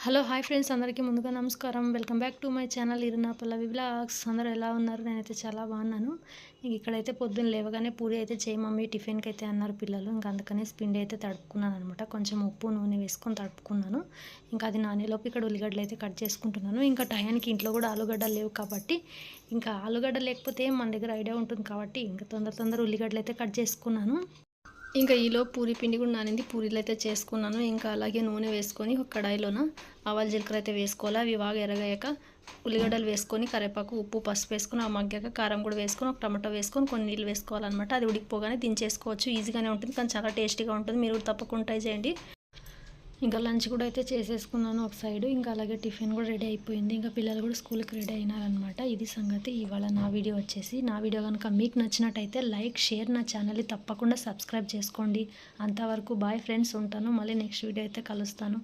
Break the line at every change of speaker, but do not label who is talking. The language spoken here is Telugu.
హలో హాయ్ ఫ్రెండ్స్ అందరికీ ముందుగా నమస్కారం. Welcome back to my channel Iruna Pallavi vlogs. అందరూ ఎలా ఉన్నారు? నేనైతే చాలా బాగున్నాను. ఇక్కడైతే పొద్దున్న లేవగానే పూరి అయితే చేయి మమ్మీ టిఫిన్కి అయితే అన్నారు పిల్లలు. ఇంకా అందుకనే పిండి అయితే తడుపుకున్నాను అనమాట. కొంచెం ఉప్పు నూనె వేసుకొని తడుపుకున్నాను. ఇంకా అది నానేలోపు ఇక్కడ ఉల్లిగడ్డలు అయితే కట్ చేసుకుంటున్నాను. ఇంకా టయానికి ఇంట్లో కూడా ఆలుగడ్డలు లేవు కాబట్టి ఇంకా ఆలుగడ్డ లేకపోతే మన దగ్గర ఐడియా ఉంటుంది కాబట్టి ఇంకా తొందర ఉల్లిగడ్డలు అయితే కట్ చేసుకున్నాను. ఇంకా ఈలోపు పూరి పిండి కూడా నానింది. పూరీలు అయితే చేసుకున్నాను. ఇంకా అలాగే నూనె వేసుకొని ఒక కడాయిలోన ఆవాలు జీలకర్ర అయితే వేసుకోవాలి. అవి బాగా ఎర్రగాయాక ఉల్లిగడ్డలు వేసుకొని కరివేపాకు ఉప్పు పసుపు వేసుకొని ఆ మగ్గాక కారం కూడా వేసుకొని ఒక టమాటో వేసుకొని కొన్ని నీళ్ళు వేసుకోవాలన్నమాట. అది ఉడికిపోగానే దించేసుకోవచ్చు. ఈజీగానే ఉంటుంది కానీ చాలా టేస్టీగా ఉంటుంది. మీరు తప్పకుండా ట్రై చేయండి. ఇంకా లంచ్ కూడా అయితే చేసేసుకున్నాను ఒక సైడు. ఇంకా అలాగే టిఫిన్ కూడా రెడీ అయిపోయింది. ఇంకా పిల్లలు కూడా స్కూల్కి రెడీ అయినారనమాట. ఇది సంగతి ఇవాళ నా వీడియో వచ్చేసి. నా వీడియో కనుక మీకు నచ్చినట్టయితే లైక్ షేర్ నా ఛానల్ని తప్పకుండా సబ్స్క్రైబ్ చేసుకోండి. అంతవరకు బాయ్ ఫ్రెండ్స్, ఉంటాను. మళ్ళీ నెక్స్ట్ వీడియో అయితే కలుస్తాను.